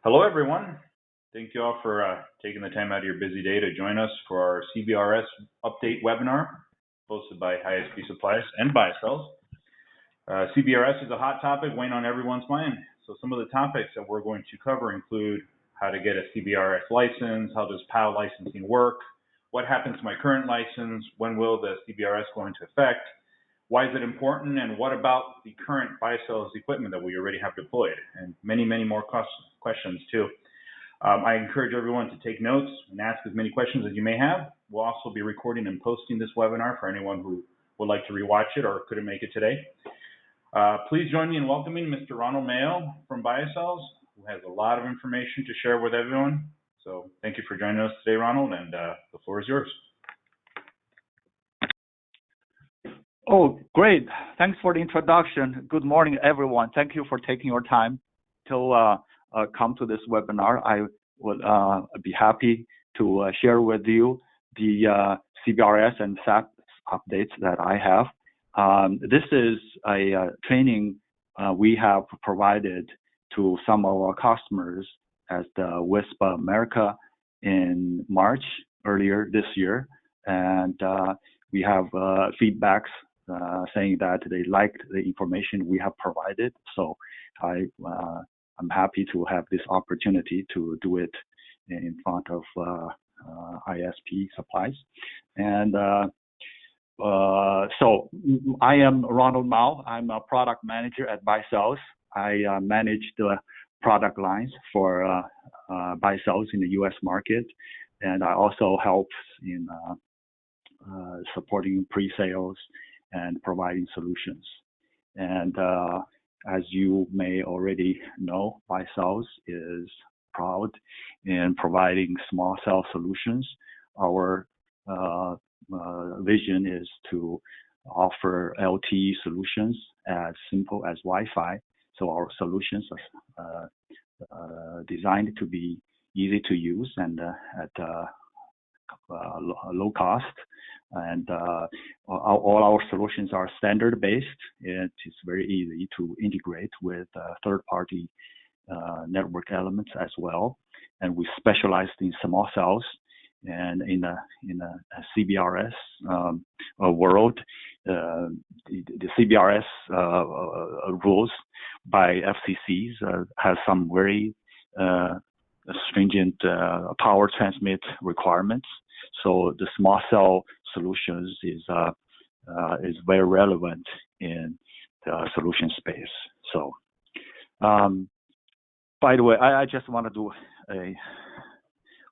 Hello, everyone. Thank you all for taking the time out of your busy day to join us for our CBRS update webinar hosted by ISP Supplies and Baicells. CBRS is a hot topic weighing on everyone's mind. So some of the topics that we're going to cover include how to get a CBRS license, how does PAL licensing work, what happens to my current license, when will the CBRS go into effect, why is it important, and what about the current Baicells equipment that we already have deployed, and many more questions too. I encourage everyone to take notes and ask as many questions as you may have. We'll also be recording and posting this webinar for anyone who would like to rewatch it or couldn't make it today. Please join me in welcoming Mr. Ronald Mao from Baicells, who has a lot of information to share with everyone. So thank you for joining us today, Ronald, and the floor is yours. Oh, great. Thanks for the introduction. Good morning, everyone. Thank you for taking your time to come to this webinar. I would be happy to share with you the CBRS and SAS updates that I have. This is a training we have provided to some of our customers at the WISP America in March earlier this year. And we have feedbacks saying that they liked the information we have provided. So I'm happy to have this opportunity to do it in front of ISP Supplies. And so I am Ronald Mao. I'm a product manager at Baicells. I manage the product lines for Baicells in the US market. And I also help in supporting pre-sales and providing solutions. And as you may already know, Baicells is proud in providing small cell solutions. Our vision is to offer LTE solutions as simple as Wi-Fi. So our solutions are designed to be easy to use and at low cost. And all our solutions are standard-based. It is very easy to integrate with third-party network elements as well. And we specialize in small cells. And in a CBRS world, the CBRS rules by FCCs has some very stringent power transmit requirements. So the small cell solutions is very relevant in the solution space. So, by the way, I just want to do a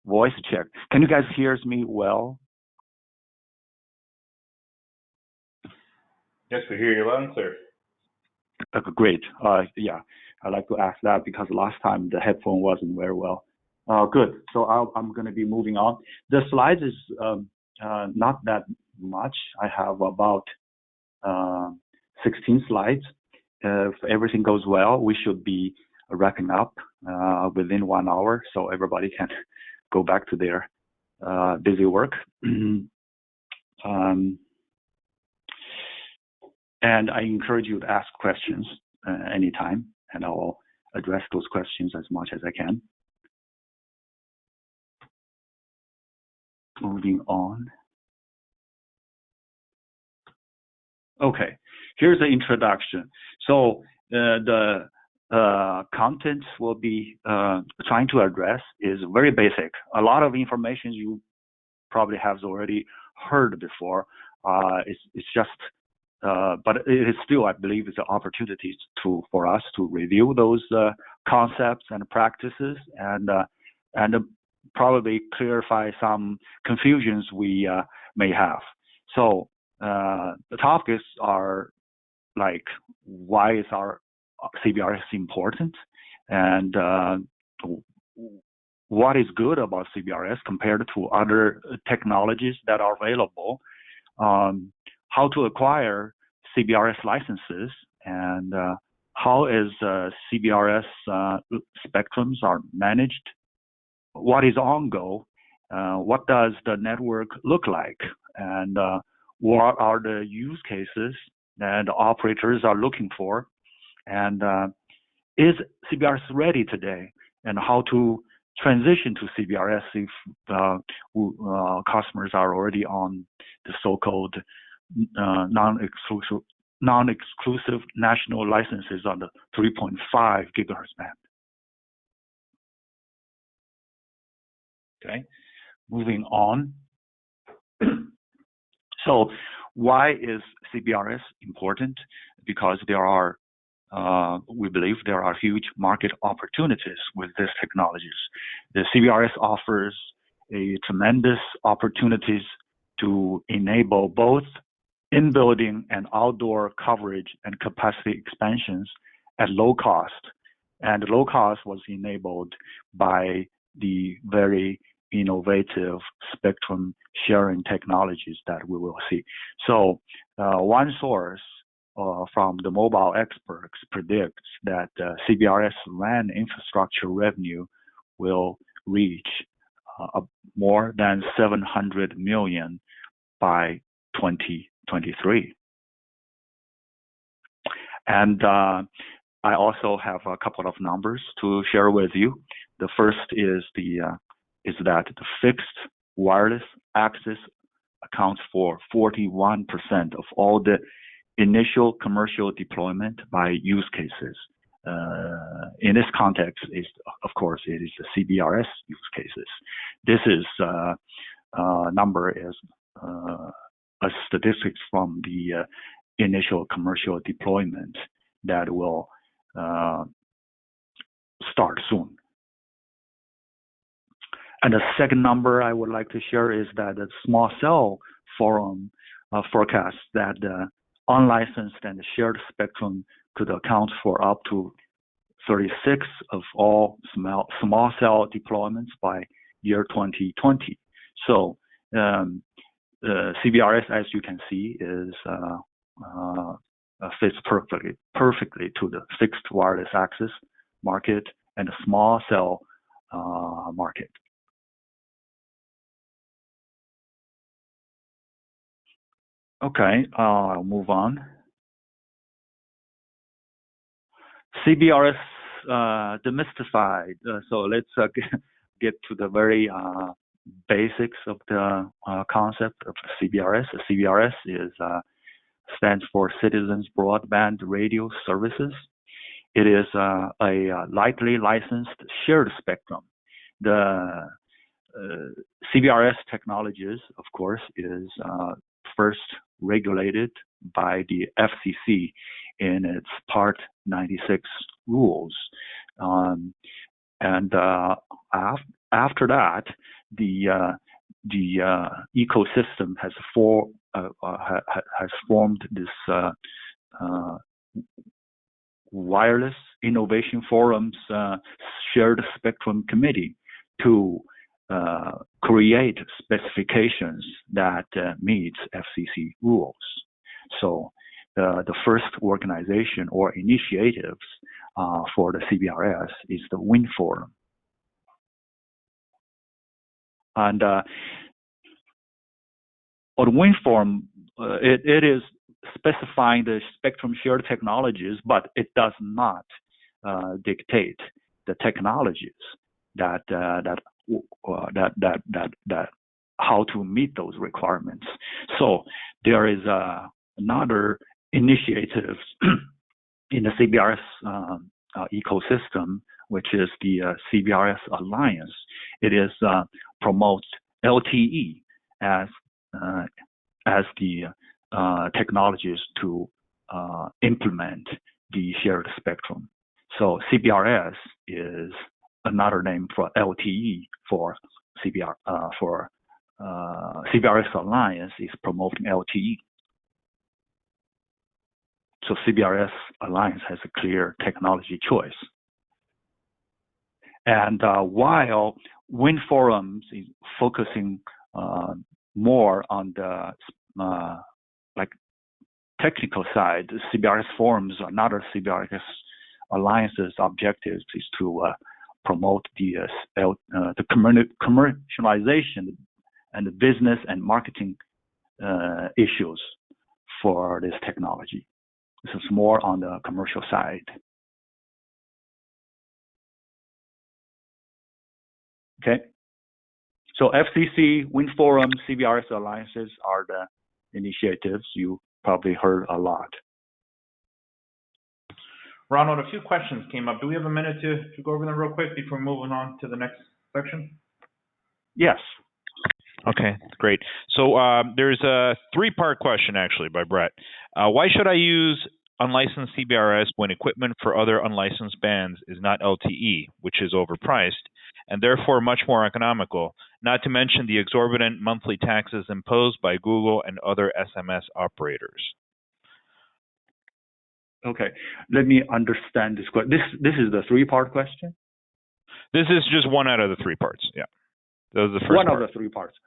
voice check. Can you guys hear me well? Yes, we hear you loud and clear. Great. Yeah, I'd like to ask that because last time the headphone wasn't very well. Good. So I'm going to be moving on. The slides is not that much. I have about 16 slides. If everything goes well, we should be wrapping up within 1 hour, so everybody can go back to their busy work. And I encourage you to ask questions anytime, and I'll address those questions as much as I can. Moving on. Okay, here's the introduction. So the content we'll be trying to address is very basic. A lot of information you probably have already heard before. It's just, but it is still, I believe, it's an opportunity for us to review those concepts and practices and probably clarify some confusions we may have. So the topics are like, why is our CBRS important, and what is good about CBRS compared to other technologies that are available, how to acquire CBRS licenses, and how is CBRS spectrums are managed, what is OnGo, what does the network look like, and what are the use cases that operators are looking for, and is CBRS ready today? and how to transition to CBRS if customers are already on the so-called non-exclusive national licenses on the 3.5 gigahertz band. Okay, moving on. So why is CBRS important? Because there are, we believe there are huge market opportunities with these technologies. The CBRS offers a tremendous opportunities to enable both in-building and outdoor coverage and capacity expansions at low cost. And low cost was enabled by the very innovative spectrum sharing technologies that we will see. So one source from the mobile experts predicts that CBRS LAN infrastructure revenue will reach more than 700 million by 2023. And I also have a couple of numbers to share with you. The first is that the fixed wireless access accounts for 41% of all the initial commercial deployment by use cases. In this context, of course, it is the CBRS use cases. This is number is a statistics from the initial commercial deployment that will start soon. And the second number I would like to share is that the Small Cell Forum forecasts that unlicensed and shared spectrum could account for up to 36 of all small cell deployments by year 2020. So CBRS, as you can see, is fits perfectly to the fixed wireless access market and the small cell market. Okay, I'll move on. CBRS Demystified. So let's get to the very basics of the concept of CBRS. CBRS stands for Citizens Broadband Radio Services. It is a lightly licensed shared spectrum. The CBRS technologies, of course, is first regulated by the FCC in its Part 96 rules. And after that, the ecosystem has formed this Wireless Innovation Forum's Shared Spectrum Committee to create specifications that meets FCC rules. So the first organization or initiatives for the CBRS is the WIN Forum. And on WIN Forum, it is specifying the spectrum shared technologies, but it does not dictate the technologies that how to meet those requirements. So there is another initiative in the CBRS ecosystem, which is the CBRS Alliance. It is promotes LTE as the technologies to implement the shared spectrum. So CBRS is another name for LTE for CBRS Alliance is promoting LTE. So CBRS Alliance has a clear technology choice. And while WIN Forums is focusing more on the technical side, CBRS Forums, another CBRS Alliance's objectives is to promote the commercialization and the business and marketing issues for this technology. This is more on the commercial side. Okay. So FCC, Wind Forum, CBRS alliances are the initiatives you probably heard a lot. Ronald, a few questions came up. Do we have a minute to go over them real quick before moving on to the next section? Yes. Okay, great. So there's a three-part question actually by Brett. Why should I use unlicensed CBRS when equipment for other unlicensed bands is not LTE, which is overpriced, and therefore much more economical, not to mention the exorbitant monthly taxes imposed by Google and other SMS operators? Okay, let me understand this question. This is the three-part question? This is just one out of the three parts, yeah. That was the first one part. of the three parts.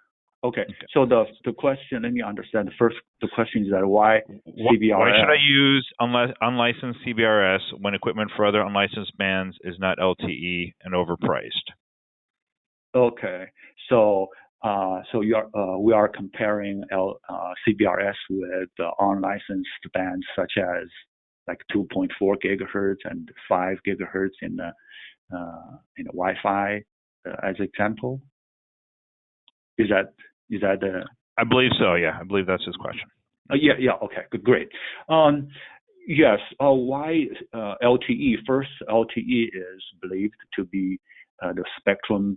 Okay. So the question, let me understand. The question is that why CBRS? Why should I use unlicensed CBRS when equipment for other unlicensed bands is not LTE and overpriced? Okay. So we are comparing CBRS with unlicensed bands such as like 2.4 gigahertz and 5 gigahertz in the Wi-Fi as example. Is that the? I believe so. Yeah, I believe that's his question. Yeah. Okay. Good. Great. Yes. Why LTE? First, LTE is believed to be the spectral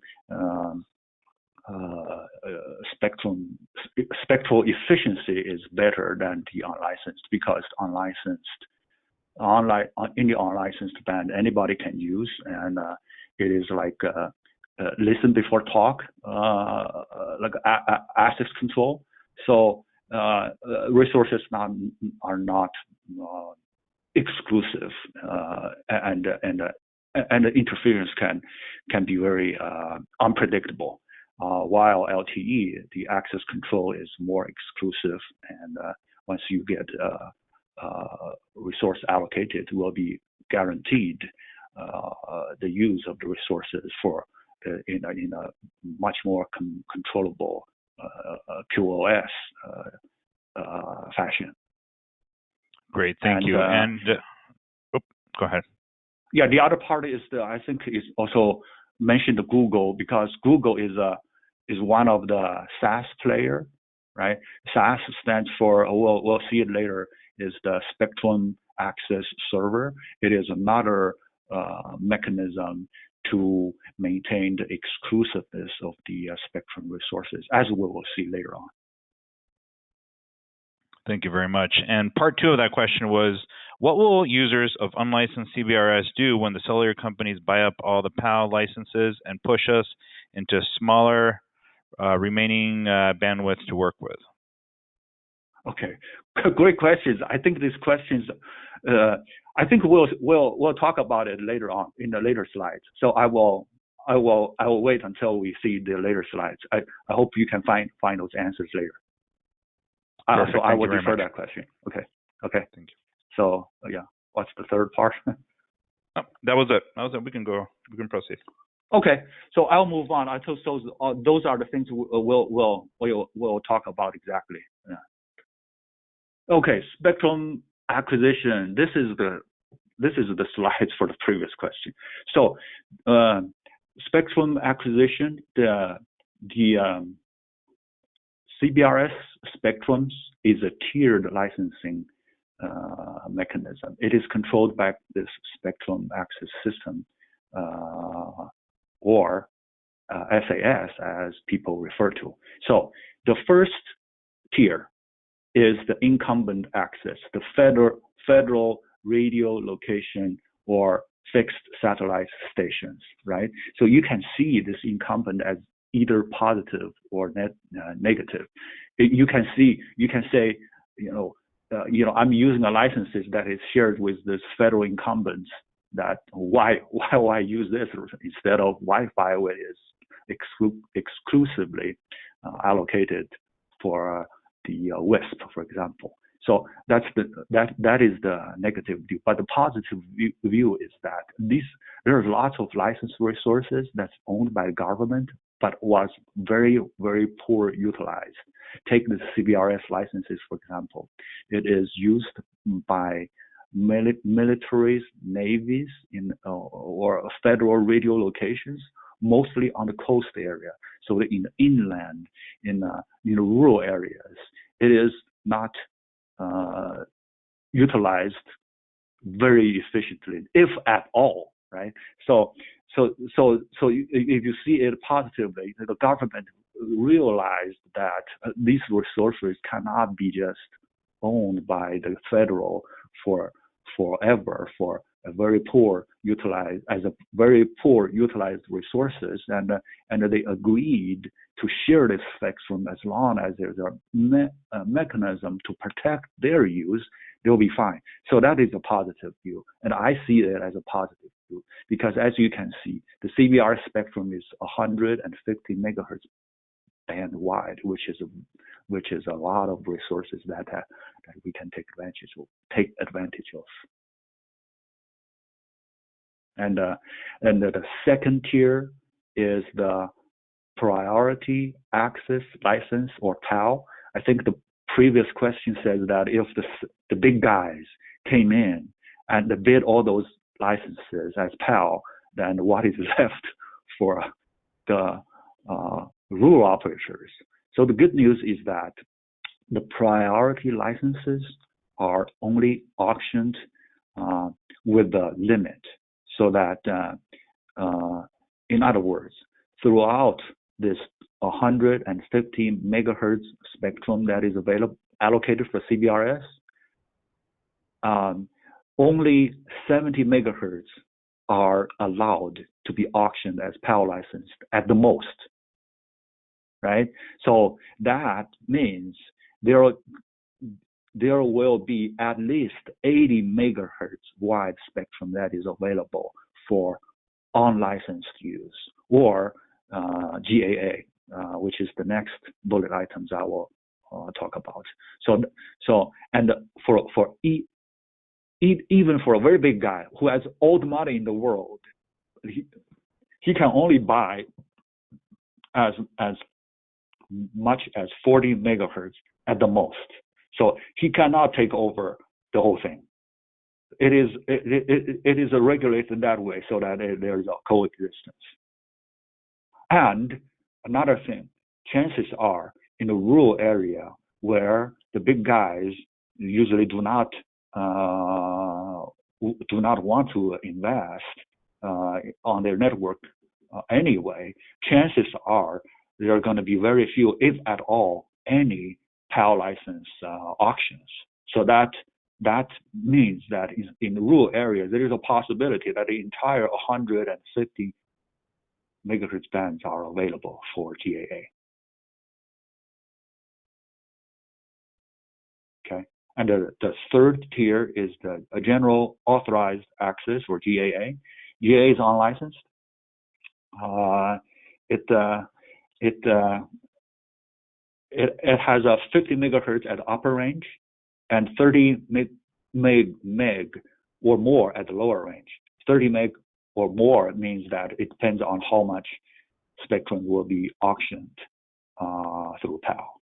efficiency is better than the unlicensed, because in the unlicensed band anybody can use, and it is like listen before talk, like access control. So resources are not exclusive, and the interference can be very unpredictable. While LTE, the access control is more exclusive, and once you get resource allocated, will be guaranteed the use of the resources for in a much more controllable QoS fashion. Great, thank you. Go ahead. Yeah, the other part is I think is also mentioned Google, because Google is one of the SAS player, right? SAS stands for, we'll see it later, is the Spectrum Access Server. It is another mechanism to maintain the exclusiveness of the spectrum resources, as we will see later on. Thank you very much. And part two of that question was, what will users of unlicensed CBRS do when the cellular companies buy up all the PAL licenses and push us into smaller remaining bandwidth to work with? Okay, great questions. I think these questions, I think we'll talk about it later on in the later slides. So I will wait until we see the later slides. I hope you can find those answers later. So I will defer that question. Okay. Thank you. So yeah, what's the third part? Oh, that was it. We can proceed. Okay, so I'll move on. Those are the things we'll talk about exactly. Yeah. Okay, spectrum acquisition. This is the slides for the previous question. So spectrum acquisition, the CBRS spectrums is a tiered licensing mechanism. It is controlled by this spectrum access system, or SAS as people refer to. So the first tier is the incumbent access, the federal radio location or fixed satellite stations, right? So you can see this incumbent as either positive or negative. You can say, I'm using a licenses that is shared with this federal incumbents. That why use this instead of Wi-Fi, where it is exclusively allocated for the WISP, for example. So that is the negative view. But the positive view is that there's lots of licensed resources that's owned by the government, but was very, very poor utilized. Take the CBRS licenses, for example. It is used by militaries, navies, or federal radio locations, mostly on the coast area. So in the inland, in rural areas, it is not utilized very efficiently, if at all, right? So if you see it positively, the government realized that these resources cannot be just owned by the federal forever for a very poor utilized resources, and they agreed to share this spectrum as long as there's a mechanism to protect their use. They'll be fine. So that is a positive view, and I see it as a positive view because, as you can see, the CBRS spectrum is 150 megahertz band wide, which is a lot of resources that we can take advantage of. And the second tier is the priority access license, or PAL. I think the previous question says that if the big guys came in and they bid all those licenses as PAL, then what is left for the rural operators? So the good news is that the priority licenses are only auctioned with the limit, so that in other words, throughout this 150 megahertz spectrum that is allocated for CBRS, only 70 megahertz are allowed to be auctioned as PAL licensed at the most, right? So that means there will be at least 80 megahertz wide spectrum that is available for unlicensed use, or GAA, which is the next bullet items I will talk about. So and even for a very big guy who has all the money in the world, he can only buy as much as 40 megahertz at the most. So he cannot take over the whole thing. It is regulated that way so that there is a coexistence. And another thing, chances are in a rural area where the big guys usually do not want to invest on their network anyway, chances are there are going to be very few, if at all, any PAL license auctions. So that means that in rural areas, there is a possibility that the entire 150 megahertz bands are available for GAA. Okay, and the third tier is the general authorized access, or GAA. GAA is unlicensed. It has a 50 megahertz at the upper range and 30 meg or more at the lower range. 30 meg or more means that it depends on how much spectrum will be auctioned through PAL.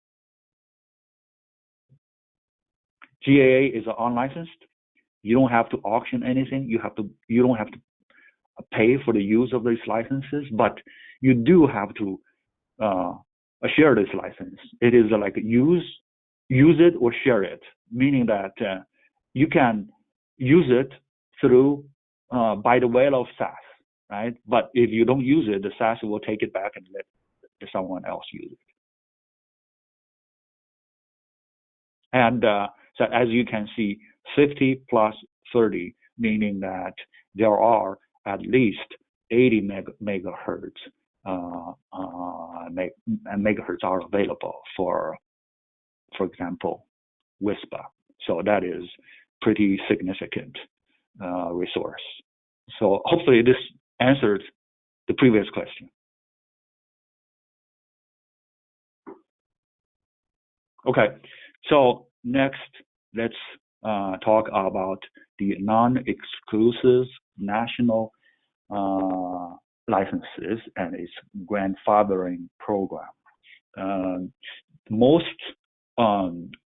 GAA is unlicensed. You don't have to auction anything. You don't have to pay for the use of these licenses, but you do have to share this license. It is like use it or share it, meaning that you can use it through by the way of SAS, right? But if you don't use it, the SAS will take it back and let someone else use it. And so as you can see, 50 plus 30, meaning that there are at least 80 megahertz megahertz are available for example, WISPA. So that is pretty significant resource. So hopefully this answered the previous question. Okay, so next let's talk about the non-exclusive national licenses and its grandfathering program.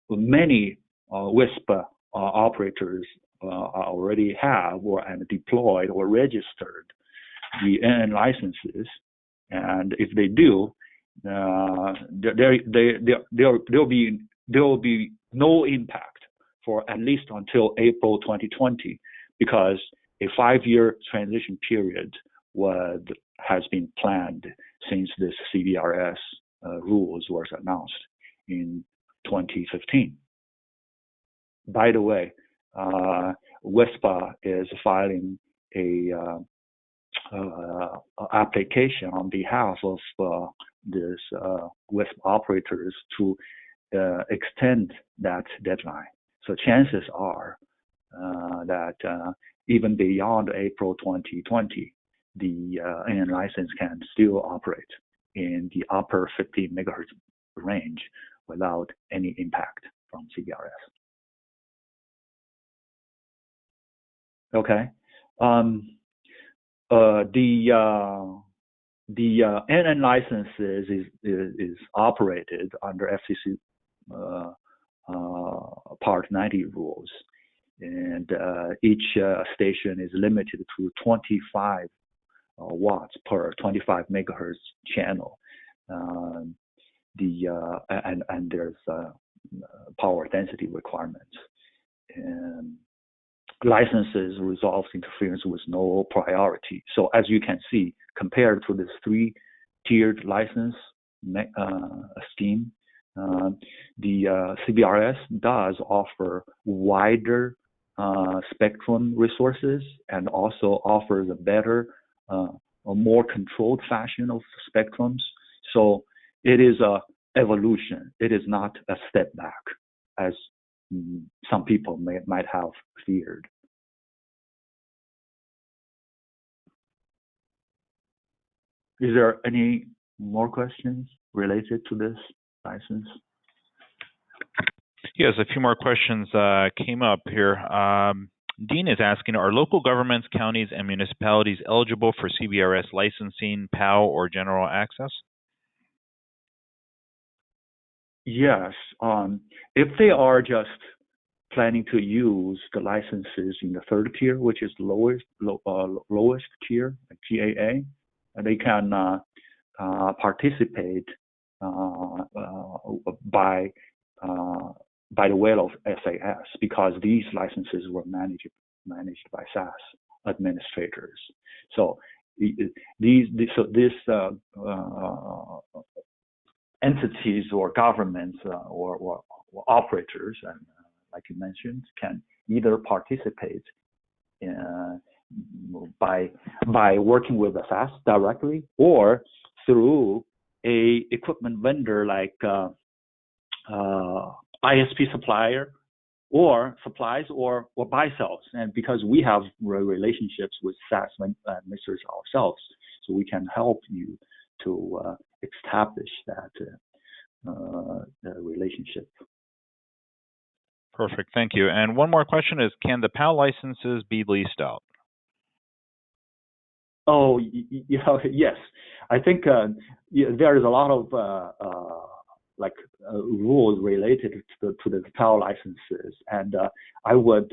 Many WISPA operators already have and deployed or registered the NN licenses, And if they do, there will be no impact for at least until April 2020, because a 5-year transition period has been planned since this CBRS rules was announced in 2015. By the way, WISPA is filing a application on behalf of this WISP operators to extend that deadline. So chances are that even beyond April 2020, the NN license can still operate in the upper 50 megahertz range without any impact from CBRS. Okay. The NN licenses is operated under FCC Part 90 rules, and each station is limited to 25 watts per 25 megahertz channel. And there's power density requirements. And licenses resolves interference with no priority. So as you can see, compared to this 3-tiered license scheme, the CBRS does offer wider spectrum resources and also offers a better, a more controlled fashion of spectrums. So it is a evolution. It is not a step back, as some people might have feared. Is there any more questions related to this license? Yes, a few more questions came up here. Dean is asking, are local governments, counties, and municipalities eligible for CBRS licensing, POW, or general access? Yes. If they are just planning to use the licenses in the 3rd tier, which is lowest tier, GAA, they can participate by the way of SAS, because these licenses were managed by SAS administrators. So these entities or governments or operators, and like you mentioned, can either participate by working with the SAS directly, or through a equipment vendor like ISP supplier or supplies or Baicells. And because we have relationships with SAS administrators ourselves, so we can help you to establish that relationship. Perfect, thank you. And one more question is, can the POW licenses be leased out? Oh, yes. I think there is a lot of rules related to the POW licenses, and I would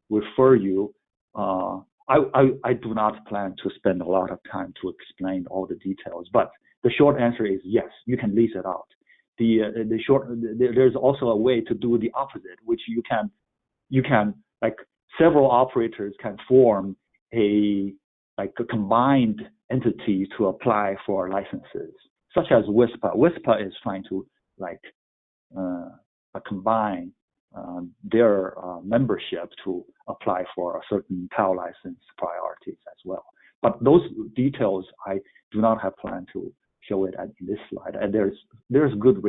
refer you. I do not plan to spend a lot of time to explain all the details, but the short answer is yes, you can lease it out. There's also a way to do the opposite, which you can like several operators can form a combined entity to apply for licenses, such as WISPA. WISPA is trying to combine their membership to apply for a certain POW license priorities as well. But those details I do not have planned to show it in this slide. And there's good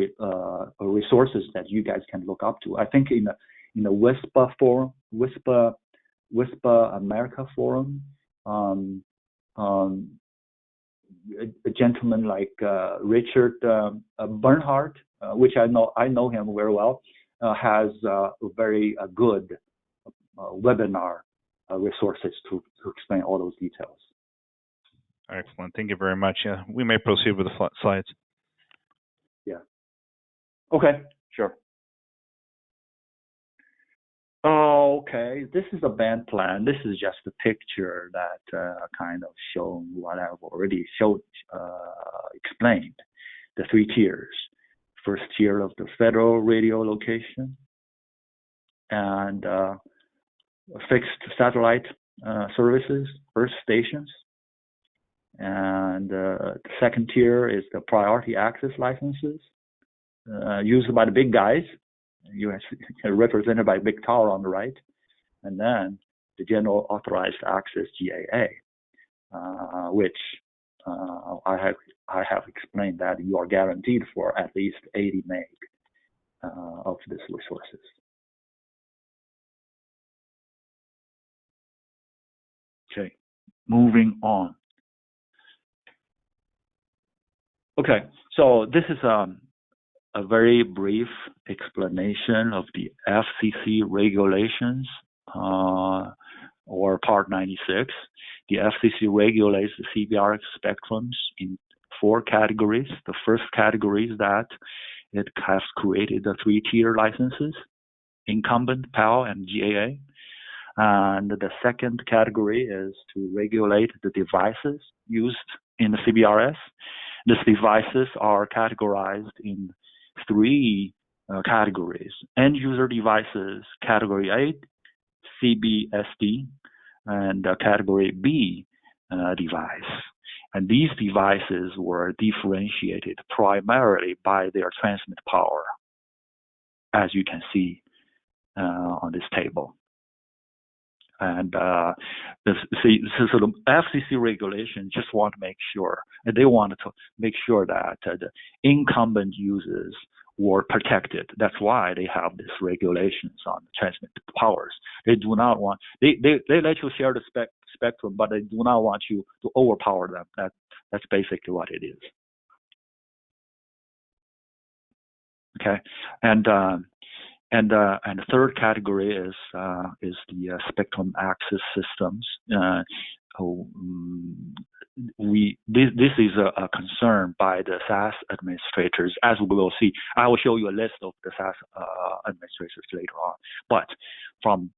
resources that you guys can look up to. I think in the WISPA forum, WISPA America forum, a gentleman like Richard Bernhardt, which I know him very well, has very good webinar resources to explain all those details. Excellent. Thank you very much. Yeah, we may proceed with the slides. Yeah. Okay, sure. Oh, okay. This is a band plan. This is just a picture that kind of shows what I've already explained. The three tiers. First tier of the federal radio location and fixed satellite services, Earth stations. And the second tier is the priority access licenses used by the big guys, represented by big tower on the right. And then the general authorized access GAA, which I have explained that you are guaranteed for at least 80 meg of these resources. Okay, moving on. Okay, so this is a very brief explanation of the FCC regulations or Part 96. The FCC regulates the CBRS spectrums in 4 categories. The first category is that it has created the 3-tier licenses, incumbent, PAL, and GAA. And the second category is to regulate the devices used in the CBRS. These devices are categorized in 3 categories. End user devices, category A, CBSD, and category B device. And these devices were differentiated primarily by their transmit power, as you can see on this table. And so the FCC regulation just want to make sure, and they want to make sure that the incumbent users were protected. That's why they have these regulations on transmit powers. They do not want, they let you share the spectrum, but they do not want you to overpower them. That's basically what it is. Okay, and the third category is the spectrum access systems. This is a concern by the SAS administrators, as we will see. I will show you a list of the SAS administrators later on. But from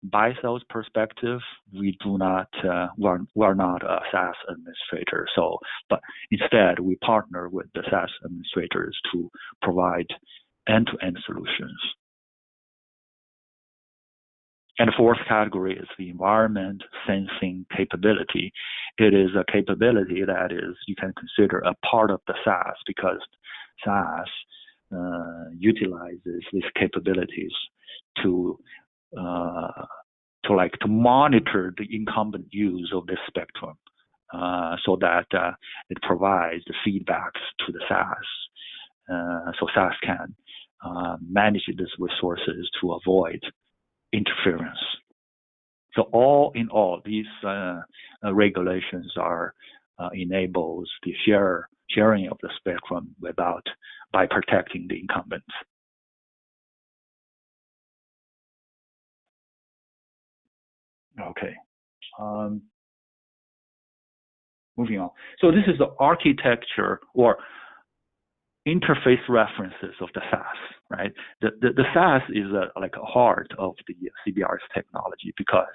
Baicells' perspective, we do not, we're not a SAS administrator. But instead, we partner with the SAS administrators to provide end-to-end solutions. And the fourth category is the environment sensing capability. It is a capability that is, you can consider a part of the SAS, because SAS utilizes these capabilities to monitor the incumbent use of this spectrum, so that it provides the feedbacks to the SAS, so SAS can manage these resources to avoid interference. So all in all, these regulations enables the sharing of the spectrum by protecting the incumbents. Okay. Moving on. So this is the architecture or interface references of the SAS, right? The SAS is like a heart of the CBRS technology, because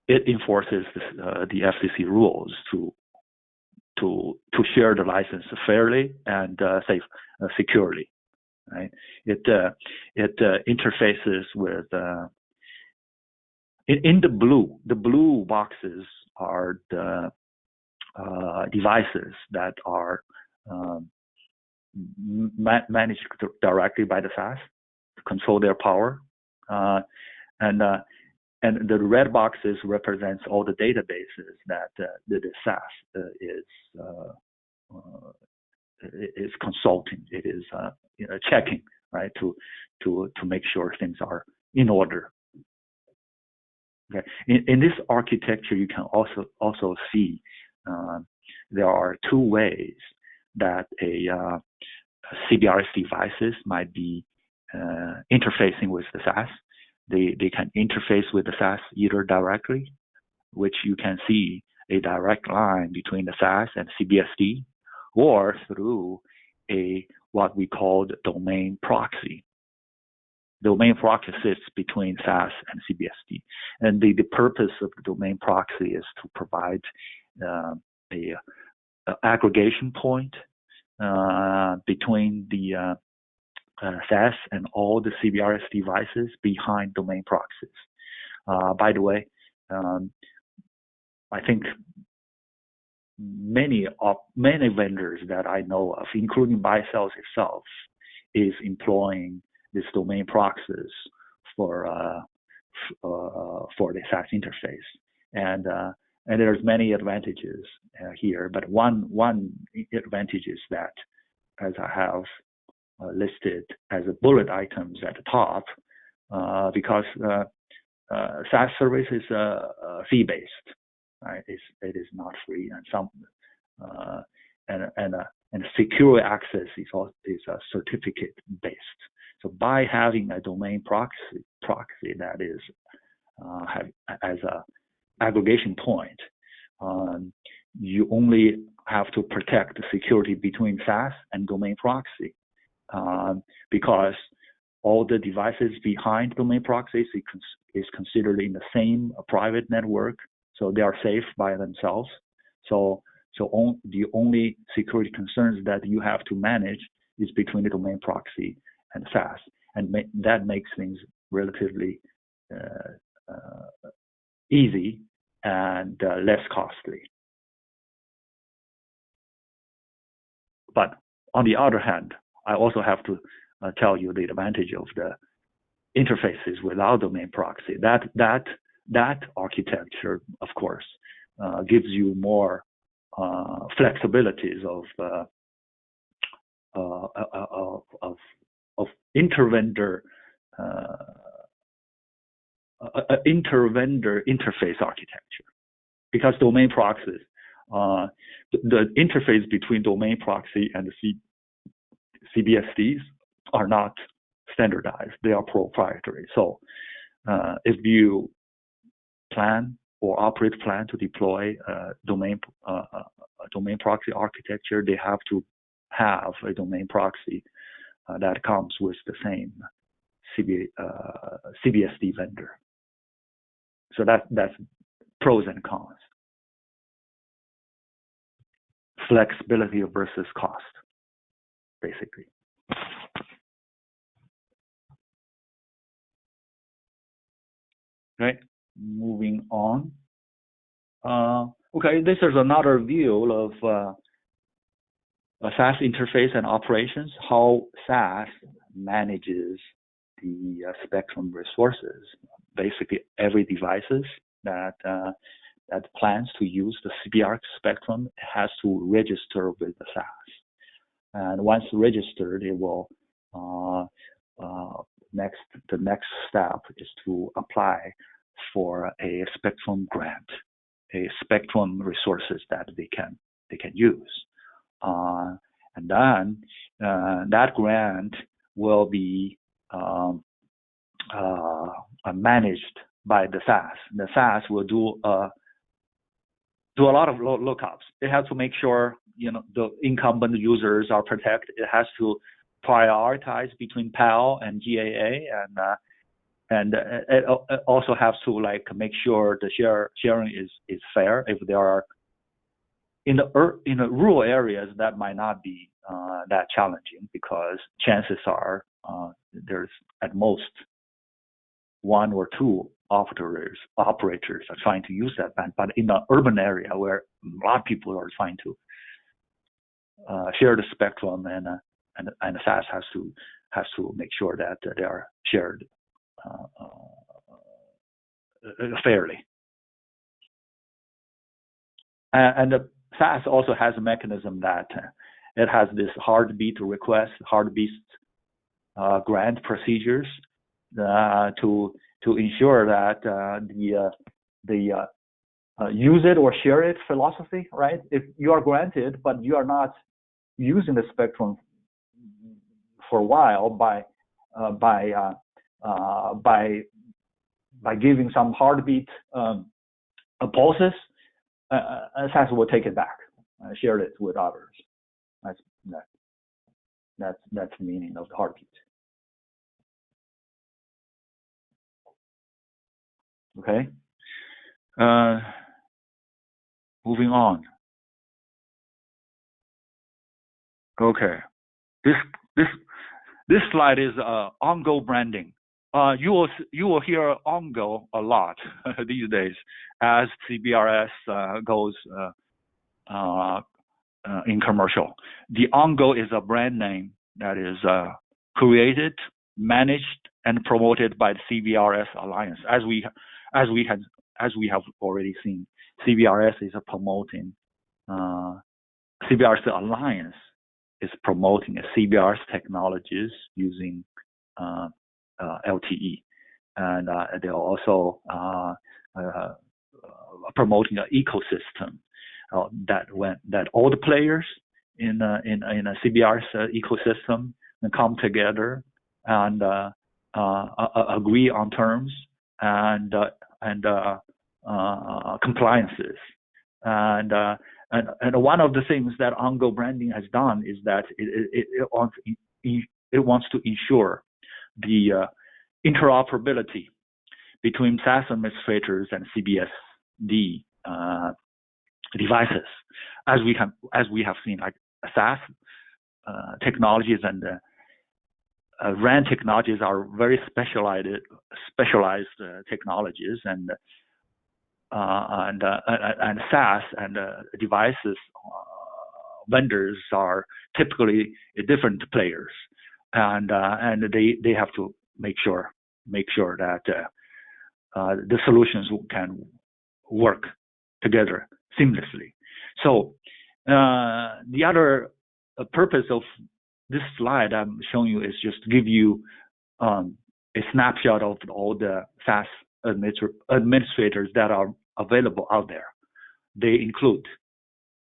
it enforces the FCC rules to share the license fairly and securely, right? It interfaces with in the blue boxes are the devices that are managed directly by the SAS to control their power, and the red boxes represents all the databases that the SAS is consulting. It is checking, right, to make sure things are in order. Okay. In this architecture, you can also see there are 2 ways that a CBRS devices might be interfacing with the SAS. They can interface with the SAS either directly, which you can see a direct line between the SAS and CBSD, or through what we call the domain proxy. domain proxy sits between SAS and CBSD. And the purpose of the domain proxy is to provide a aggregation point between the SAS and all the CBRS devices behind domain proxies. By the way, I think many vendors that I know of, including Baicells itself, is employing these domain proxies for the SAS interface, and there's many advantages here. But one advantage is that, as I have listed as a bullet items at the top, because SAS service is fee-based, right? It is not free, and secure access is certificate-based. So by having a domain proxy that is as a aggregation point, you only have to protect the security between SAS and domain proxy, because all the devices behind domain proxies is considered in the same private network, so they are safe by themselves. So the only security concerns that you have to manage is between the domain proxy and SAS, and that makes things relatively easy and less costly. But on the other hand, I also have to tell you the advantage of the interfaces without domain proxy. That architecture, of course, gives you more flexibilities of intervendor interface architecture, because domain proxies, the interface between domain proxy and the CBSDs are not standardized; they are proprietary. So, if you plan to deploy a domain proxy architecture, they have to have a domain proxy that comes with the same CBSD vendor. So that's pros and cons. Flexibility versus cost, basically. Okay, moving on. Okay, this is another view of SAS Interface and Operations, how SAS manages the spectrum resources. Basically, every devices that plans to use the CBRS spectrum has to register with the SAS. And once registered, it will the next step is to apply for a spectrum grant, a spectrum resources that they can use, and then that grant will be managed by the SAS. The SAS will do a lot of lookups. It has to make sure the incumbent users are protected. It has to prioritize between PAL and GAA, and it also has to make sure the sharing is fair. If there are in the rural areas, that might not be that challenging, because chances are there's at most one or two operators are trying to use that band. But in the urban area where a lot of people are trying to share the spectrum, and the SAS has to make sure that they are shared fairly. And the SAS also has a mechanism that it has this heartbeat request, heartbeat grant procedures to ensure that the use it or share it philosophy, right? If you are granted, but you are not using the spectrum for a while, by giving some heartbeat pulses, SAS will take it back, share it with others. That's the meaning of the heartbeat. Okay. Moving on. Okay. This slide is OnGo branding. You will hear OnGo a lot these days as CBRS goes in commercial. The OnGo is a brand name that is created, managed, and promoted by the CBRS Alliance. As we have already seen, CBRS is promoting CBRS Alliance is promoting CBRS technologies using LTE, and they're also promoting an ecosystem that all the players in a CBRS ecosystem come together and agree on terms and compliances. And one of the things that OnGo Branding has done is that it wants to ensure the interoperability between SAS administrators and CBSD devices, as we have seen, like SAS technologies and RAN technologies are very specialized technologies, and SAS and devices vendors are typically different players, and they have to make sure that the solutions can work together seamlessly. So the other purpose of this slide I'm showing you is just to give you a snapshot of all the SAS administrators that are available out there. They include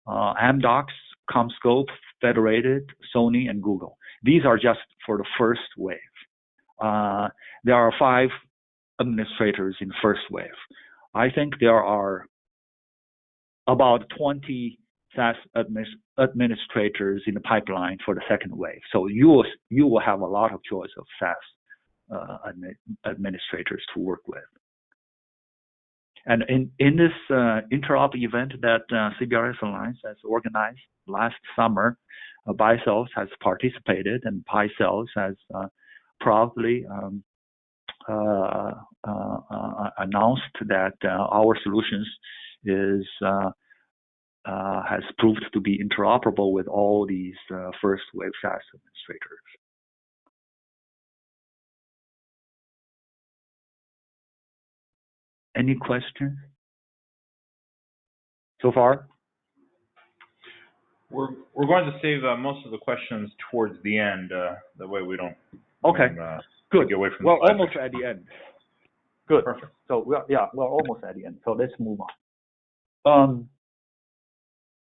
Amdocs, CommScope, Federated, Sony, and Google. These are just for the first wave. There are 5 administrators in first wave. I think there are about 20 SAS administrators in the pipeline for the second wave. So you will have a lot of choice of SAS administrators to work with. And in this interop event that CBRS Alliance has organized last summer, Baicells has participated, and Baicells has proudly announced that our solutions has proved to be interoperable with all these first wave SAS administrators. Any questions so far? We're going to save most of the questions towards the end. That way we don't. Okay. Good. Get away from we're almost at the end. Good. Perfect. So we're almost at the end. So let's move on.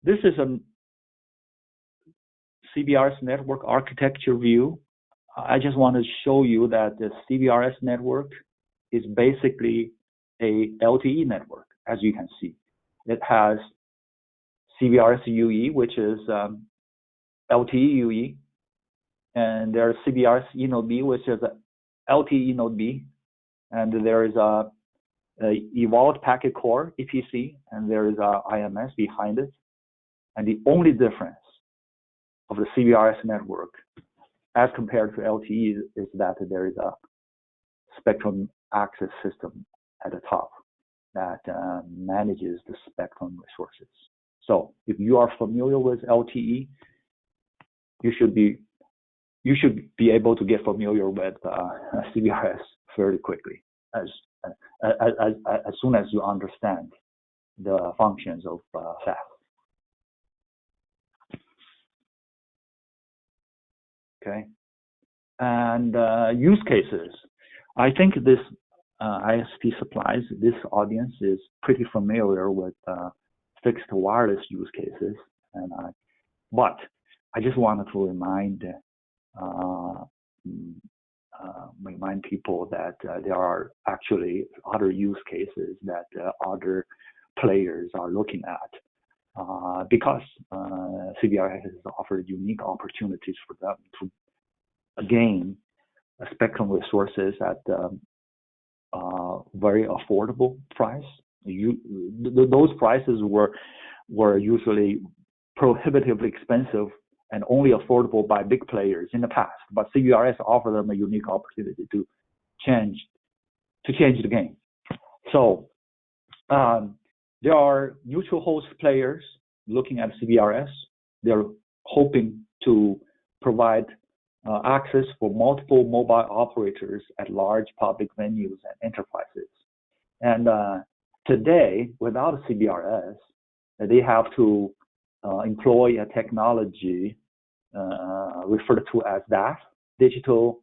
This is a CBRS network architecture view. I just want to show you that the CBRS network is basically a LTE network, as you can see. It has CBRS UE, which is LTE UE, and there's CBRS eNode B, which is LTE eNode B, and there is a evolved packet core EPC, and there is a IMS behind it. And the only difference of the CBRS network as compared to LTE is that there is a spectrum access system at the top that manages the spectrum resources. So if you are familiar with LTE, you should be able to get familiar with CBRS fairly quickly as soon as you understand the functions of SAS. Okay, and use cases. I think this ISP Supplies, this audience is pretty familiar with fixed wireless use cases, but I just wanted to remind people that there are actually other use cases that other players are looking at. Because CBRS has offered unique opportunities for them to gain spectrum resources at very affordable price. Those prices were usually prohibitively expensive and only affordable by big players in the past. But CBRS offered them a unique opportunity to change the game. So there are neutral host players looking at CBRS. They're hoping to provide access for multiple mobile operators at large public venues and enterprises. And today, without a CBRS, they have to employ a technology referred to as DAS, digital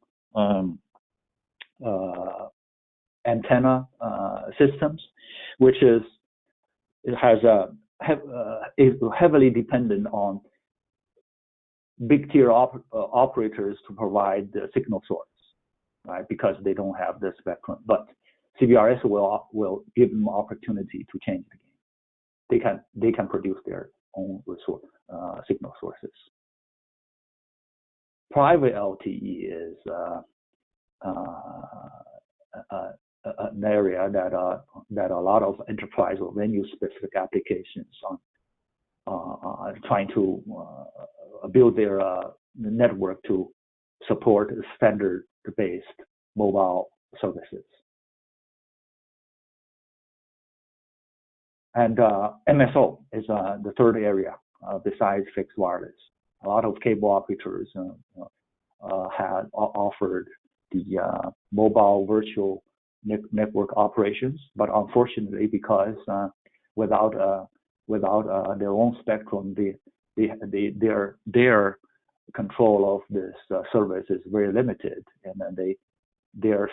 antenna systems, which is heavily dependent on big tier operators to provide the signal source, right? Because they don't have the spectrum. But CBRS will give them opportunity to change the game. They can produce their own resource, signal sources. Private LTE is an area that a lot of enterprise or venue-specific applications are trying to build their network to support standard-based mobile services. And MSO is the third area besides fixed wireless. A lot of cable operators had offered the mobile virtual network operations, but unfortunately, because without their own spectrum, their control of this service is very limited, and their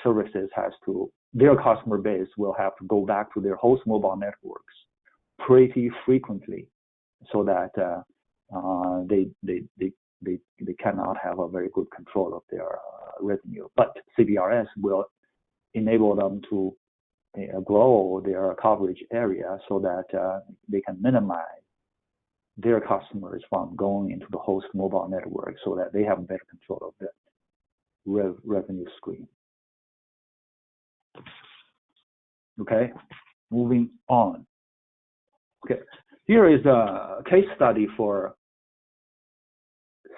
customer base will have to go back to their host mobile networks pretty frequently, so that they cannot have a very good control of their revenue. But CBRS will enable them to grow their coverage area so that they can minimize their customers from going into the host mobile network, so that they have better control of the revenue stream. Okay, moving on. Okay, here is a case study for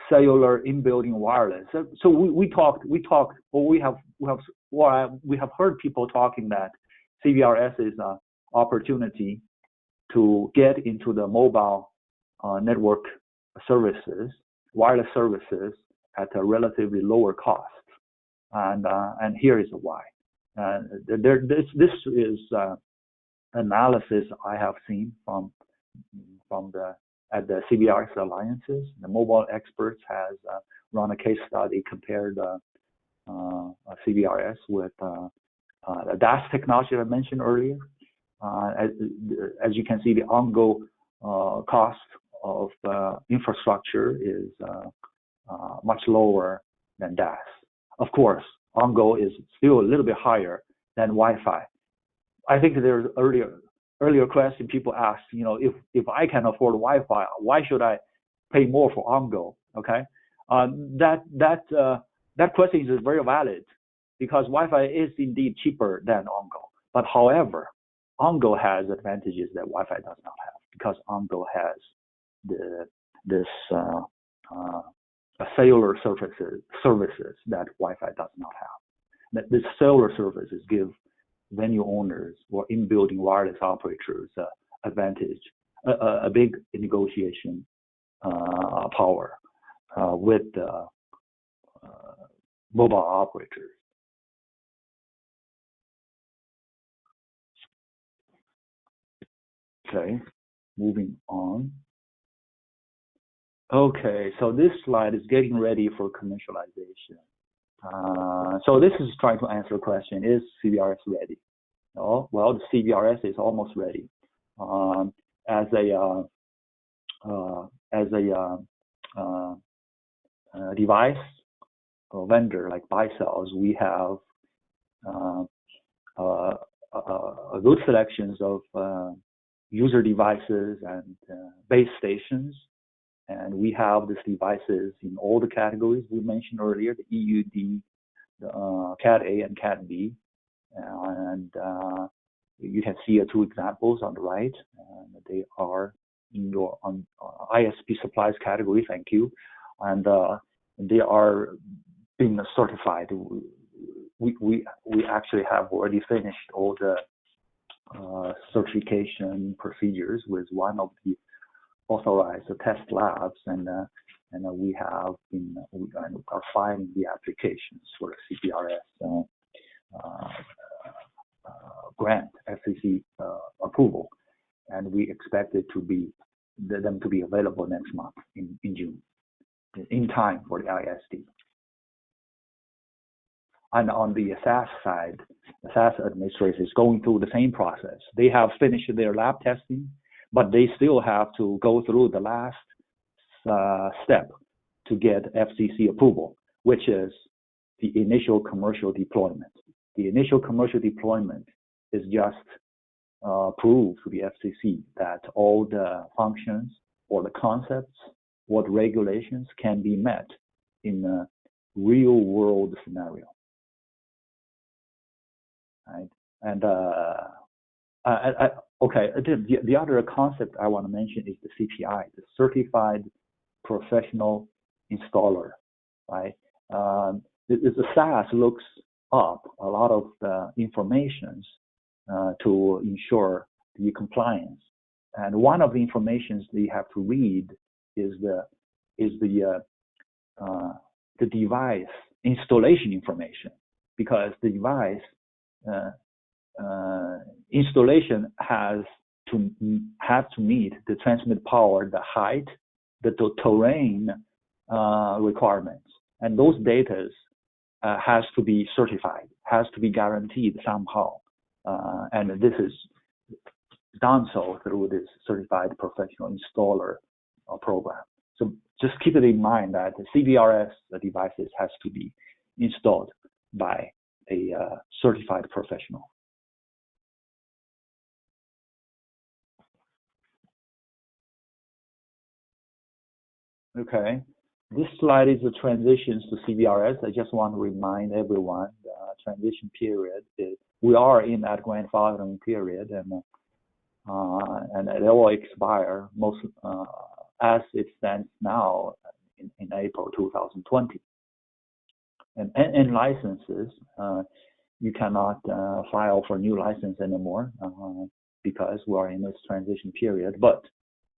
cellular in-building wireless. So we have heard people talking that CBRS is an opportunity to get into the mobile network services, wireless services, at a relatively lower cost, and here is why. This is analysis I have seen from the CBRS alliances. The mobile experts has run a case study, compared CBRS with the DAS technology I mentioned earlier. As you can see, the OnGo cost of infrastructure is much lower than DAS. Of course, OnGo is still a little bit higher than Wi-Fi. I think there's earlier question people asked, if I can afford Wi-Fi, why should I pay more for OnGo? Okay, that question is very valid, because Wi-Fi is indeed cheaper than OnGo. But however, OnGo has advantages that Wi-Fi does not have, because OnGo has this cellular services that Wi-Fi does not have. This cellular services give venue owners or in-building wireless operators advantage, a big negotiation power with mobile operators. Okay, moving on. Okay, so this slide is getting ready for commercialization. So this is trying to answer the question, is CBRS ready? Oh, well, the CBRS is almost ready. As a device or vendor like Baicells, we have a good selections of user devices and base stations. And we have these devices in all the categories we mentioned earlier, the EUD, the Cat A and Cat B. and you can see two examples on the right. They are in your ISP Supplies category. Thank you, and they are being certified. We actually have already finished all the certification procedures with one of the authorized test labs, and we are filing the applications for the CBRS grant, FCC approval, and we expect it to be them to be available next month in June, in time for the ISD. And on the SAS side, the SAS administration is going through the same process. They have finished their lab testing, but they still have to go through the last step to get FCC approval, which is the initial commercial deployment. The initial commercial deployment is just prove to the FCC that all the functions or the concepts or the regulations can be met in a real world scenario. Right? And okay, the other concept I want to mention is the CPI, the Certified Professional Installer. Right? The SAS looks up a lot of the informations to ensure the compliance, and one of the informations they have to read is the device installation information, because the device installation has to meet the transmit power, the height, the terrain requirements, and those data has to be certified, has to be guaranteed somehow, and this is done so through this Certified Professional Installer program. So just keep it in mind that the CBRS devices has to be installed by a certified professional. Okay, this slide is the transitions to CBRS. I just want to remind everyone the transition period is, we are in that grandfathering period, and it will expire most as it stands now in April 2020. And licenses, you cannot file for new license anymore because we are in this transition period. But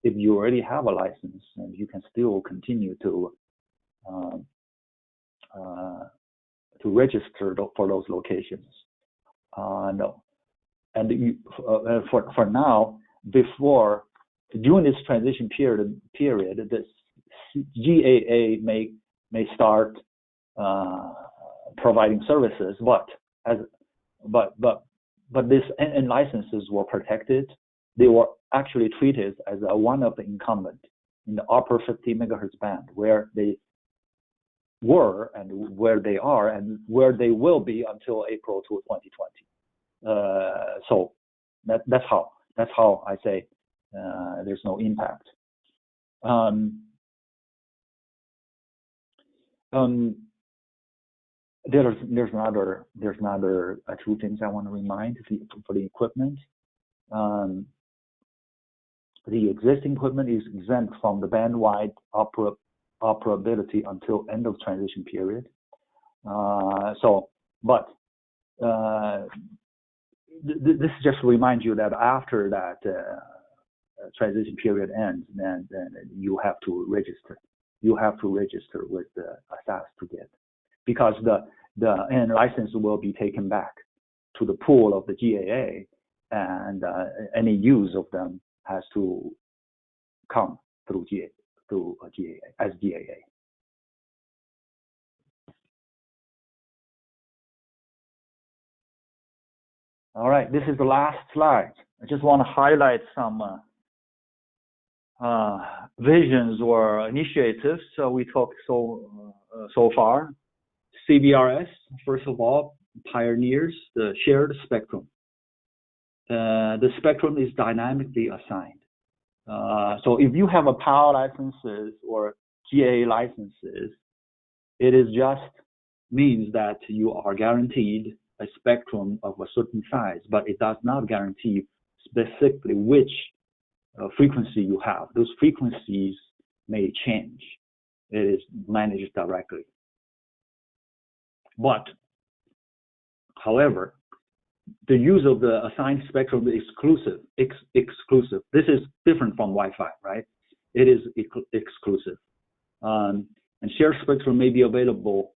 if you already have a license, and you can still continue to register for those locations. And you, for now, during this transition period, this GAA may start providing services, but this N licenses were protected. They were actually treated as one of the incumbent in the upper 50 megahertz band, where they were and where they are and where they will be until April 2020. So that's how I say there's no impact. There's another two things I want to remind for the equipment. The existing equipment is exempt from the band-wide operability until end of transition period. This just reminds you that after that transition period ends, then you have to register. You have to register with the SAS to get, because the N license will be taken back to the pool of the GAA, and any use of them has to come through GAA as GAA. All right, this is the last slide. I just want to highlight some visions or initiatives we talked so far. CBRS, first of all, pioneers the shared spectrum. The spectrum is dynamically assigned. So if you have a power licenses or GAA licenses, it is just means that you are guaranteed a spectrum of a certain size, but it does not guarantee specifically which frequency you have. Those frequencies may change. It is managed directly. But, however, the use of the assigned spectrum is exclusive. This is different from Wi-Fi, right? It is exclusive. And shared spectrum may be available.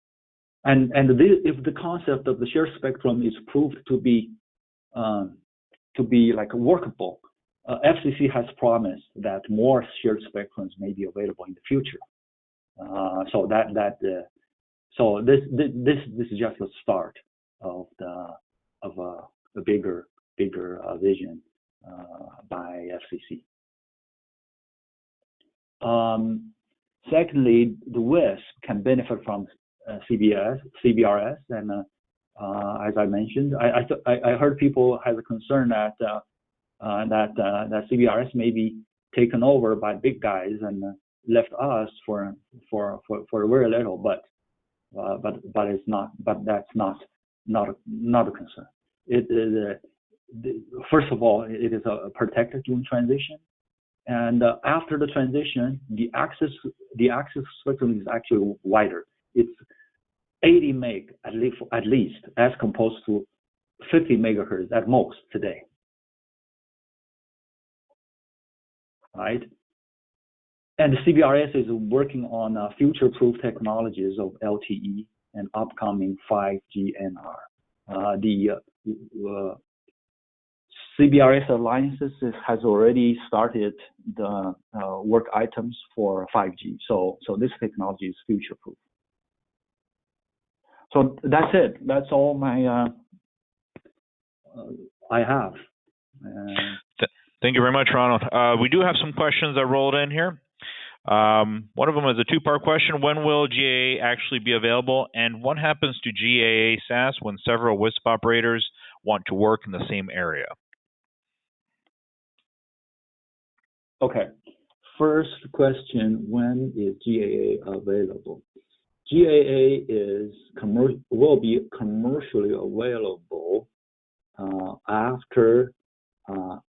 And if the concept of the shared spectrum is proved to be like workable, FCC has promised that more shared spectrums may be available in the future. So this is just the start of a bigger vision by FCC. Secondly, the WISP can benefit from CBRS, and as I mentioned, I heard people have a concern that that CBRS may be taken over by big guys and left us for very little, but it's not. But that's not a concern. It is first of all, it is a protected during transition, and after the transition, the access spectrum is actually wider. It's 80 meg at least, as opposed to 50 megahertz at most today. Right? And the CBRS is working on future-proof technologies of LTE and upcoming 5G NR. The CBRS Alliances has already started the work items for 5G. So this technology is future-proof. So that's it. That's all my I have. Thank you very much, Ronald. We do have some questions that rolled in here. One of them is a two-part question. When will GAA actually be available? And what happens to GAA SAS when several WISP operators want to work in the same area? Okay. First question, when is GAA available? GAA will be commercially available after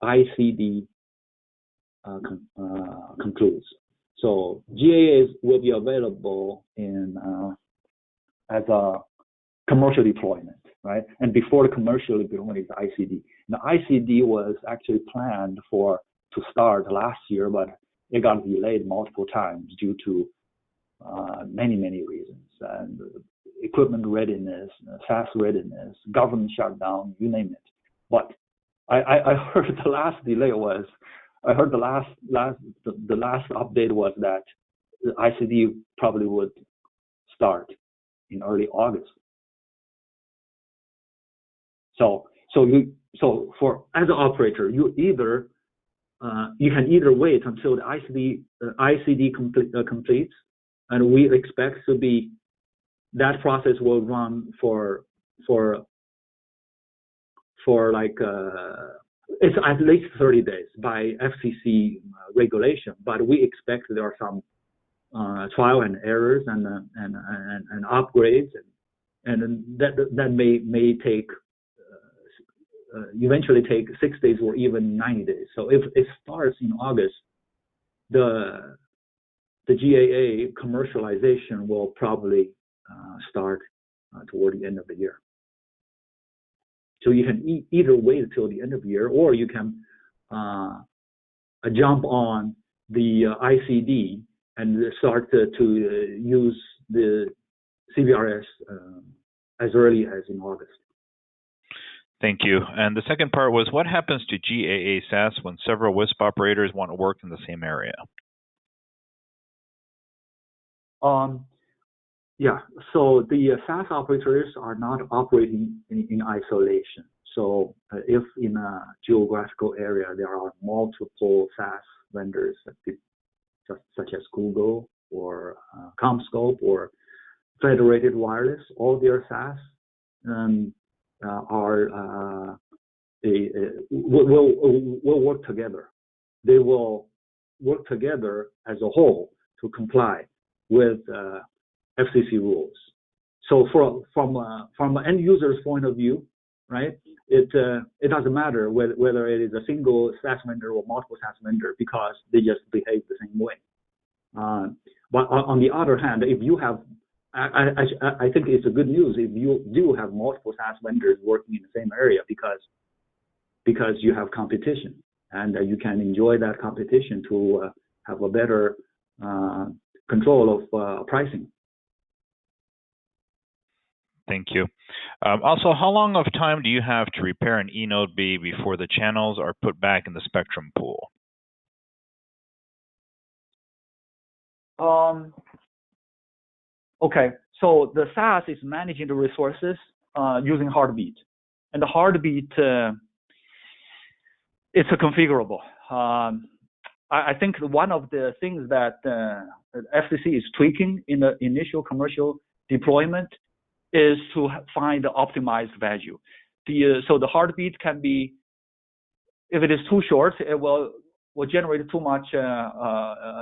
ICD concludes. So GAA will be available as a commercial deployment, right? And before the commercial deployment is ICD. Now ICD was actually planned to start last year, but it got delayed multiple times due to many reasons, and equipment readiness, SAS readiness, government shutdown, you name it. But I heard the last delay was, I heard the last update was that the ICD probably would start in early August. So for as an operator, you can either wait until the ICD completes, and we expect to be that process will run for like it's at least 30 days by FCC regulation, but we expect there are some trial and errors and upgrades, and that may take eventually take 6 days or even 90 days. So if it starts in August, the GAA commercialization will probably start toward the end of the year. So you can either wait until the end of the year, or you can jump on the ICD and start to use the CBRS as early as in August. Thank you. And the second part was, what happens to GAA SAS when several WISP operators want to work in the same area? Yeah, so the SAS operators are not operating in isolation. So if in a geographical area there are multiple SAS vendors such as Google or CommScope or Federated Wireless, all their SAS will work together. They will work together as a whole to comply with FCC rules. So from an end user's point of view, right? It doesn't matter whether it is a single SAS vendor or multiple SAS vendor, because they just behave the same way. But on the other hand, if you have, I think it's a good news if you do have multiple SAS vendors working in the same area, because you have competition, and you can enjoy that competition to have a better control of pricing. Thank you. Also, how long of time do you have to repair an eNode B before the channels are put back in the spectrum pool? Okay, so the SAS is managing the resources using heartbeat, and the heartbeat it's a configurable. I think one of the things that FCC is tweaking in the initial commercial deployment is to find the optimized value. So the heartbeat can be, if it is too short, it will generate too much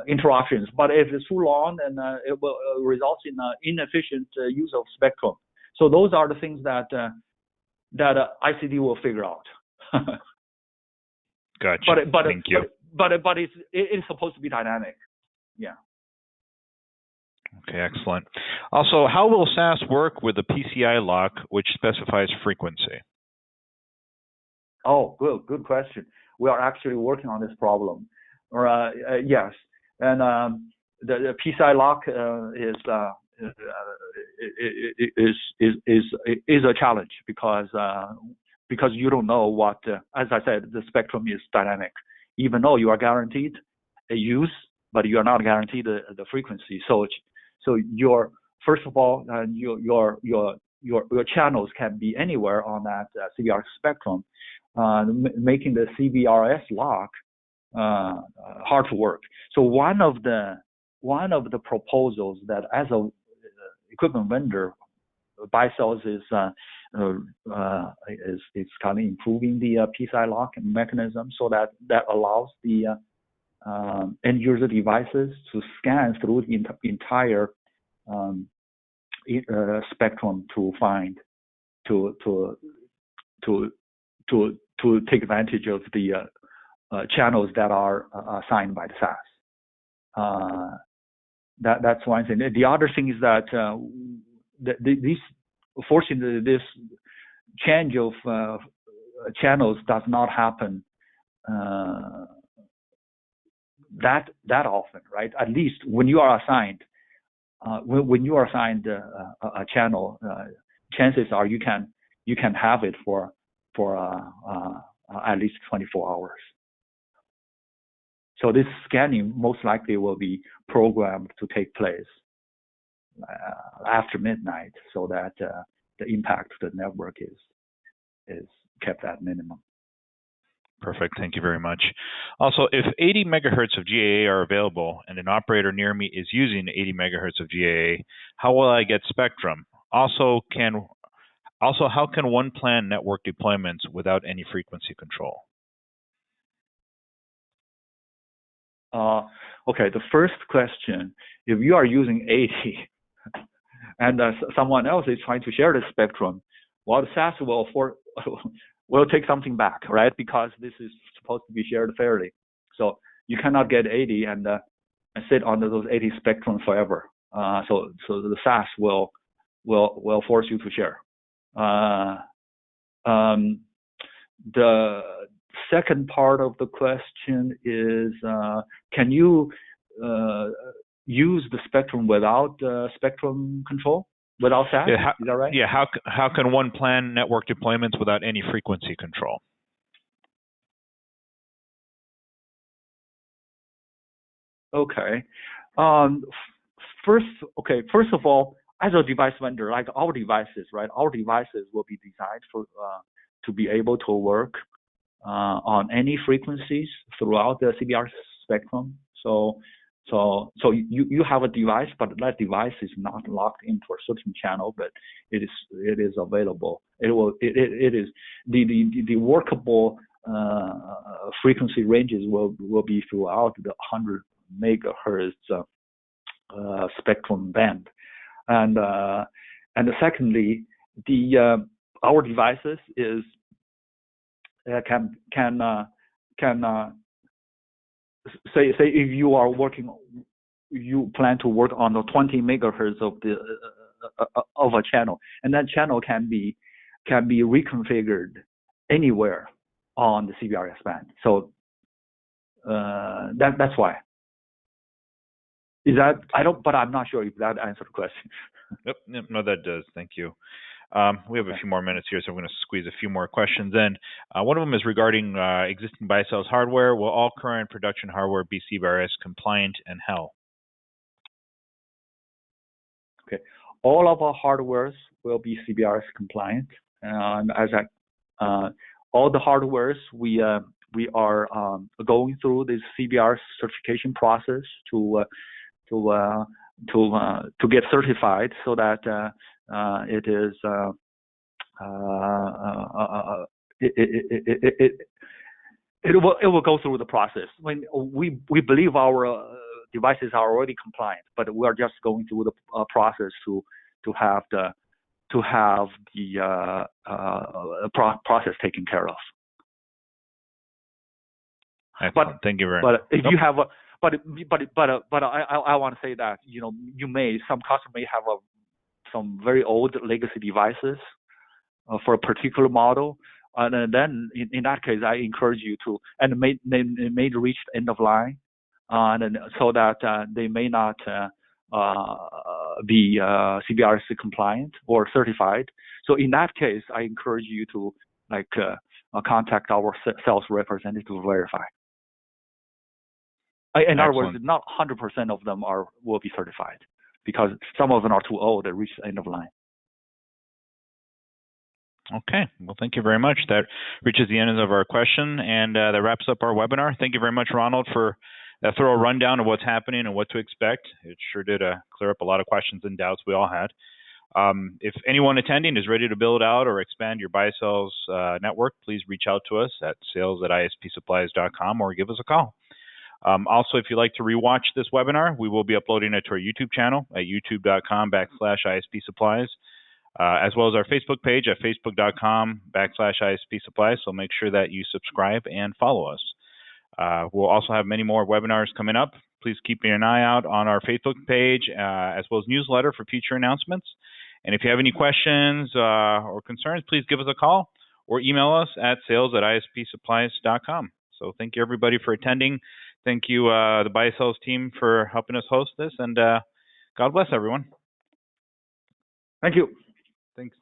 interruptions. But if it's too long, then it will result in inefficient use of spectrum. So those are the things that ICD will figure out. Gotcha. Thank you. But it's supposed to be dynamic. Yeah. Okay, excellent. Also, how will SAS work with the PCI lock, which specifies frequency? Oh, good question. We are actually working on this problem. Yes, and the PCI lock is a challenge, because you don't know what, as I said, the spectrum is dynamic. Even though you are guaranteed a use, but you are not guaranteed the frequency. So your first of all, your channels can be anywhere on that CBRS spectrum, making the CBRS lock hard to work. So one of the proposals that as a equipment vendor, Baicells is kind of improving the PCI lock mechanism, so that allows the end user devices to scan through the entire spectrum to find to take advantage of the channels that are assigned by the SAS. That's one thing. The other thing is that forcing this change of channels does not happen that often, right? At least when you are assigned a channel, chances are you can have it for at least 24 hours. So this scanning most likely will be programmed to take place after midnight, so that the impact to the network is kept at minimum. Perfect. Thank you very much. Also, if 80 megahertz of GAA are available and an operator near me is using 80 megahertz of GAA, how will I get spectrum? Also, how can one plan network deployments without any frequency control? Okay, the first question, if you are using 80 and someone else is trying to share the spectrum, well, the SAS will take something back, right? Because this is supposed to be shared fairly. So you cannot get 80 and sit under those 80 spectrum forever. So the SAS will force you to share. The second part of the question is, can you use the spectrum without spectrum control, without SAS? Yeah, is that right? Yeah. How can one plan network deployments without any frequency control? Okay. First of all, as a device vendor, like our devices, right? Our devices will be designed for to be able to work on any frequencies throughout the CBRS spectrum. So you have a device, but that device is not locked into a certain channel, but it is available. It is the workable frequency ranges will be throughout the 100 megahertz spectrum band, and And secondly, the our devices is can say if you are working, you plan to work on the 20 megahertz of the of a channel, and that channel can be reconfigured anywhere on the CBRS band. So that's why. Is that but I'm not sure if that answered the question. Yep, no, that does. Thank you. We have a few more minutes here, so I'm going to squeeze a few more questions in. One of them is regarding existing Baicells hardware. Will all current production hardware be CBRS compliant, and how? Okay, all of our hardwares will be CBRS compliant. All the hardwares we are going through this CBRS certification process to get certified, so that it is it will go through the process. When we believe our devices are already compliant, but we are just going through the process to have the process taken care of. Excellent. Thank you very much. But if you have I want to say that some customers may have some very old legacy devices for a particular model, and then in that case, I encourage you to, and may reach the end of line, and so that they may not be CBRS compliant or certified. So in that case, I encourage you to contact our sales representative to verify. In other words, not 100% of them will be certified, because some of them are too old to reach the end of line. Okay. Well, thank you very much. That reaches the end of our question, and that wraps up our webinar. Thank you very much, Ronald, for that thorough rundown of what's happening and what to expect. It sure did clear up a lot of questions and doubts we all had. If anyone attending is ready to build out or expand your Baicells network, please reach out to us at sales@ispsupplies.com or give us a call. Also, if you'd like to rewatch this webinar, we will be uploading it to our YouTube channel at youtube.com/ISP Supplies, as well as our Facebook page at facebook.com/ISP Supplies. So make sure that you subscribe and follow us. We'll also have many more webinars coming up. Please keep an eye out on our Facebook page, as well as newsletter for future announcements. And if you have any questions or concerns, please give us a call or email us at sales@ispsupplies.com. So thank you, everybody, for attending. Thank you, the Baicells team, for helping us host this, and God bless everyone. Thank you. Thanks.